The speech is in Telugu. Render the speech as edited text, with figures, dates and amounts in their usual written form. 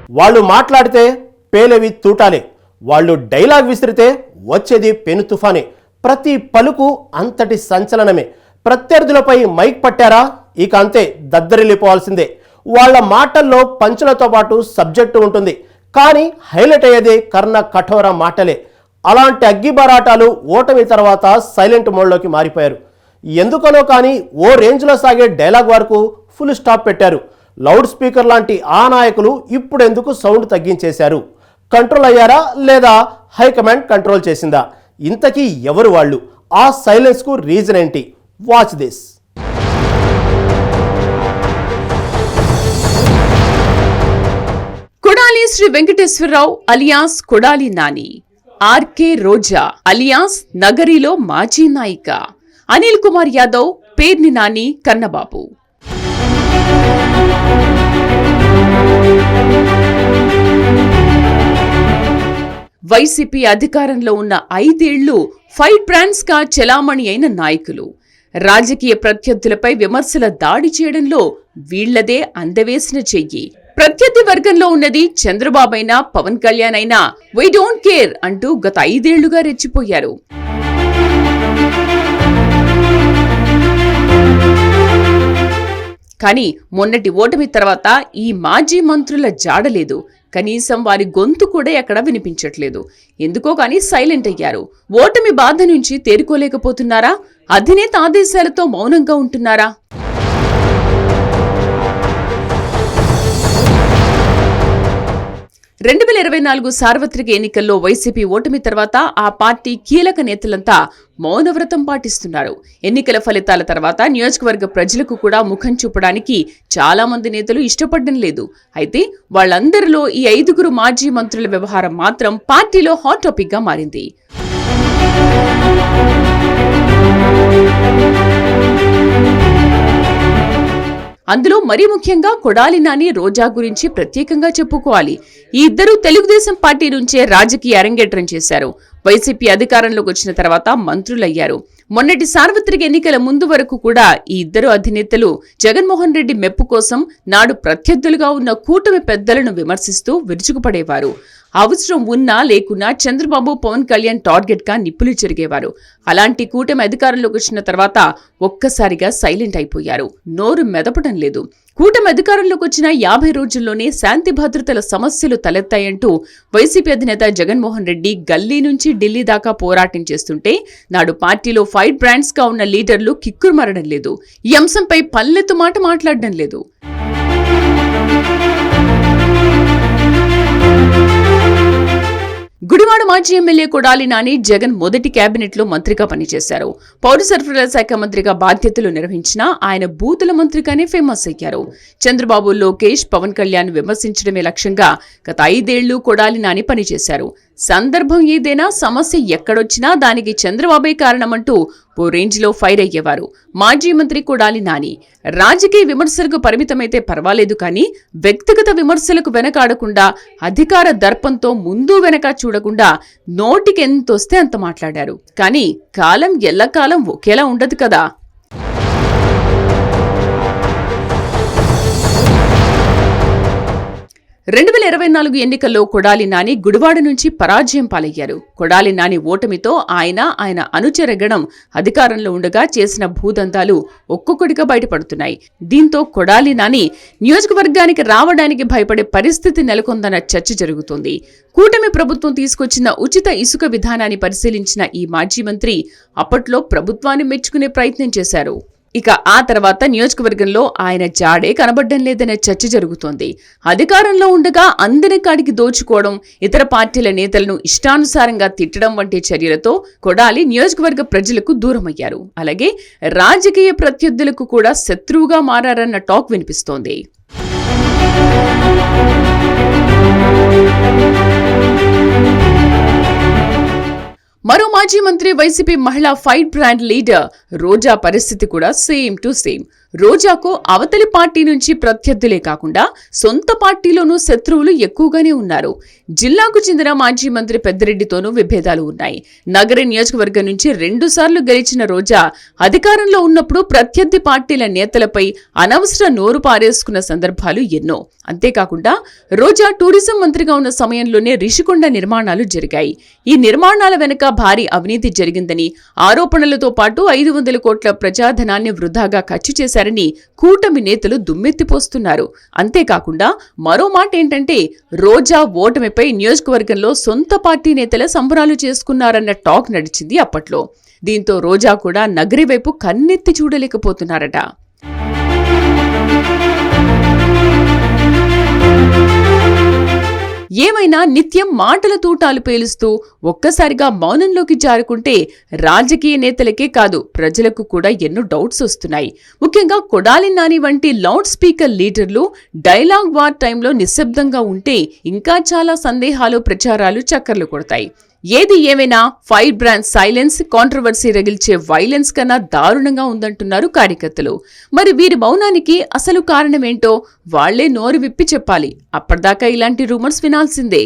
వాళ్ళు మాట్లాడితే పేలేవి తూటాలే, వాళ్ళు డైలాగ్ విసిరితే వచ్చేది పెను తుఫానే. ప్రతి పలుకు అంతటి సంచలనమే. ప్రత్యర్థులపై మైక్ పట్టారా ఇక అంతే, దద్దరిల్లిపోవాల్సిందే. వాళ్ళ మాటల్లో పంచులతో పాటు సబ్జెక్టు ఉంటుంది, కానీ హైలైట్ అయ్యేదే కర్ణ కఠోర మాటలే. అలాంటి అగ్గిబరాటాలు ఓటమి తర్వాత సైలెంట్ మోడ్లోకి మారిపోయారు. ఎందుకనో కానీ ఓ రేంజ్లో సాగే డైలాగ్ వరకు ఫుల్ స్టాప్ పెట్టారు. లౌడ్ స్పీకర్ లాంటి ఆ నాయకులు ఇప్పుడెందుకు సౌండ్ తగ్గించేశారు? కంట్రోల్ అయ్యారా లేదా హైకమాండ్ కంట్రోల్ చేసిందా? ఇంతకీ ఎవరు వాళ్ళు? ఆ సైలెన్స్కు రీజన్ ఏంటి? Watch this. Kodali Sri Venkateswararao alias Kodali Nani, RK Roja alias నగరిలో మాజీ నాయిక, అనిల్ కుమార్ యాదవ్ పేర్ని నాని కన్నబాబు. వైసీపీ అధికారంలో ఉన్న 5 ఏళ్లు ఫైట్ బ్రాండ్స్ గా చెలామణి అయిన నాయకులు. రాజకీయ ప్రత్యర్థులపై విమర్శల దాడి చేయడంలో వీళ్లదే అందవేసిన చెయ్యి. ప్రత్యర్థి వర్గంలో ఉన్నది చంద్రబాబు అయినా పవన్ కళ్యాణ్ అయినా వై డోంట్ కేర్ అంటూ గత 5 ఏళ్లుగా రెచ్చిపోయారు. కానీ మొన్నటి ఓటమి తర్వాత ఈ మాజీ మంత్రుల జాడలేదు. కనీసం వారి గొంతు కూడా ఎక్కడా వినిపించట్లేదు. ఎందుకో కానీ సైలెంట్ అయ్యారు. ఓటమి బాధ నుంచి తేరుకోలేకపోతున్నారా? అధినేత ఆదేశాలతో మౌనంగా ఉంటున్నారా? రెండు 2024 సార్వత్రిక ఎన్నికల్లో వైసీపీ ఓటమి తర్వాత ఆ పార్టీ కీలక నేతలంతా మౌనవ్రతం పాటిస్తున్నారు. ఎన్నికల ఫలితాల తర్వాత నియోజకవర్గ ప్రజలకు కూడా ముఖం చూపడానికి చాలా మంది నేతలు ఇష్టపడడం లేదు. అయితే వాళ్ళందరిలో ఈ 5 మాజీ మంత్రుల వ్యవహారం మాత్రం పార్టీలో హాట్ టాపిక్ గా మారింది. అందులో మరీ ముఖ్యంగా కొడాలి నాని, రోజా గురించి ప్రత్యేకంగా చెప్పుకోవాలి. ఈ ఇద్దరు తెలుగుదేశం పార్టీ నుంచే రాజకీయ అరంగేట్రం చేశారు. వైసీపీ అధికారంలోకి వచ్చిన తర్వాత మంత్రులయ్యారు. మొన్నటి సార్వత్రిక ఎన్నికల ముందు వరకు కూడా ఈ ఇద్దరు అధినేతలు జగన్మోహన్ రెడ్డి మెప్పు కోసం నాడు ప్రత్యర్థులుగా ఉన్న కూటమి పెద్దలను విమర్శిస్తూ విరుచుకుపడేవారు. అవసరం ఉన్నా లేకున్నా చంద్రబాబు, పవన్ కళ్యాణ్ టార్గెట్ గా నిప్పులు చెరిగేవారు. అలాంటి కూటమి అధికారంలోకి వచ్చిన తర్వాత ఒక్కసారిగా సైలెంట్ అయిపోయారు. నోరు మెదపడం లేదు. కూటమి అధికారంలోకి వచ్చిన 50 రోజుల్లోనే శాంతి భద్రతల సమస్యలు తలెత్తాయంటూ వైసీపీ అధినేత జగన్మోహన్ రెడ్డి గల్లీ నుంచి ఢిల్లీ దాకా పోరాటం చేస్తుంటే నాడు పార్టీలో ఫైట్ బ్రాండ్స్ గా ఉన్న లీడర్లు కిక్కురుమరడం లేదు. ఈ అంశంపై పల్లెత్తు మాట మాట్లాడడం లేదు. గుడివాడ మాజీ ఎమ్మెల్యే కొడాలి నాని జగన్ మొదటి కేబినెట్ లో మంత్రిగా పనిచేశారు. పౌర సరఫరాల శాఖ మంత్రిగా బాధ్యతలు నిర్వహించినా ఆయన బూతుల మంత్రిగానే ఫేమస్ అయ్యారు. చంద్రబాబు, లోకేష్, పవన్ కళ్యాణ్ విమర్శించడమే లక్ష్యంగా గత 5 ఏళ్లు కొడాలి నాని పనిచేశారు. సందర్భం ఏదైనా, సమస్య ఎక్కడొచ్చినా దానికి చంద్రబాబే కారణమంటూ ఓ రేంజ్ లో ఫైర్ అయ్యేవారు మాజీ మంత్రి కొడాలి నాని. రాజకీయ విమర్శలకు పరిమితమైతే పర్వాలేదు, కానీ వ్యక్తిగత విమర్శలకు వెనకాడకుండా, అధికార దర్పంతో ముందు వెనక చూడకుండా నోటికి ఎంతొస్తే అంత మాట్లాడారు. కానీ కాలం ఎల్లకాలం ఒకేలా ఉండదు కదా. 2024 ఎన్నికల్లో కొడాలి నాని గుడివాడ నుంచి పరాజయం పాలయ్యారు. కొడాలి నాని ఓటమితో ఆయన అనుచరగణం అధికారంలో ఉండగా చేసిన భూదందాలు ఒక్కొక్కటిగా బయటపడుతున్నాయి. దీంతో కొడాలి నాని నియోజకవర్గానికి రావడానికి భయపడే పరిస్థితి నెలకొందన్న చర్చ జరుగుతోంది. కూటమి ప్రభుత్వం తీసుకొచ్చిన ఉచిత ఇసుక విధానాన్ని పరిశీలించిన ఈ మాజీ మంత్రి అప్పట్లో ప్రభుత్వాన్ని మెచ్చుకునే ప్రయత్నం చేశారు. ఇక ఆ తర్వాత నియోజకవర్గంలో ఆయన జాడే కనబడ్డం లేదనే చర్చ జరుగుతోంది. అధికారంలో ఉండగా అందిన కాడికి దోచుకోవడం, ఇతర పార్టీల నేతలను ఇష్టానుసారంగా తిట్టడం వంటి చర్యలతో కొడాలి నియోజకవర్గ ప్రజలకు దూరమయ్యారు. అలాగే రాజకీయ ప్రత్యర్థులకు కూడా శత్రువుగా మారారన్న టాక్ వినిపిస్తోంది. మరో మాజీ మంత్రి వైసీపీ మహిళా ఫైట్ బ్రాండ్ లీడర్ రోజా పరిస్థితి కూడా సేమ్ టు సేమ్. రోజాకు అవతలి పార్టీ నుంచి ప్రత్యర్థులే కాకుండా సొంత పార్టీలోనూ శత్రువులు ఎక్కువగానే ఉన్నారు. జిల్లాకు చెందిన మాజీ మంత్రి పెద్దిరెడ్డితోనూ విభేదాలు ఉన్నాయి. నగర నియోజకవర్గం నుంచి 2 సార్లు గెలిచిన రోజా అధికారంలో ఉన్నప్పుడు ప్రత్యర్థి పార్టీల నేతలపై అనవసర నోరు పారేసుకున్న సందర్భాలు ఎన్నో. అంతేకాకుండా రోజా టూరిజం మంత్రిగా ఉన్న సమయంలోనే రిషికొండ నిర్మాణాలు జరిగాయి. ఈ నిర్మాణాల వెనుక భారీ అవినీతి జరిగిందని, ఆరోపణలతో పాటు 500 కోట్ల ప్రజాధనాన్ని వృధాగా ఖర్చు చేశారని కూటమి నేతలు దుమ్మెత్తిపోస్తున్నారు. అంతేకాకుండా మరో మాట ఏంటంటే, రోజా ఓటమిపై నియోజకవర్గంలో సొంత పార్టీ నేతల సంబరాలు చేసుకున్నారన్న టాక్ నడిచింది అప్పట్లో. దీంతో రోజా కూడా నగరి వైపు కన్నెత్తి చూడలేకపోతున్నారట. ఏమైనా నిత్యం మాటల తూటాలు పేలుస్తూ ఒక్కసారిగా మౌనంలోకి జారుకుంటే రాజకీయ నేతలకే కాదు, ప్రజలకు కూడా ఎన్నో డౌట్స్ వస్తున్నాయి. ముఖ్యంగా కొడాలి నాని వంటి లౌడ్ స్పీకర్ లీడర్లు డైలాగ్ వార్ టైంలో నిశ్శబ్దంగా ఉంటే ఇంకా చాలా సందేహాలు, ప్రచారాలు చక్కర్లు కొడతాయి. ఏది ఏమైనా ఫైర్ బ్రాండ్ సైలెన్స్, కాంట్రవర్సీ రగిల్చే వైలెన్స్ కన్నా దారుణంగా ఉందంటున్నారు కార్యకర్తలు. మరి వీరి మౌనానికి అసలు కారణమేంటో వాళ్లే నోరు విప్పి చెప్పాలి. అప్పటిదాకా ఇలాంటి రూమర్స్ వినాల్సిందే.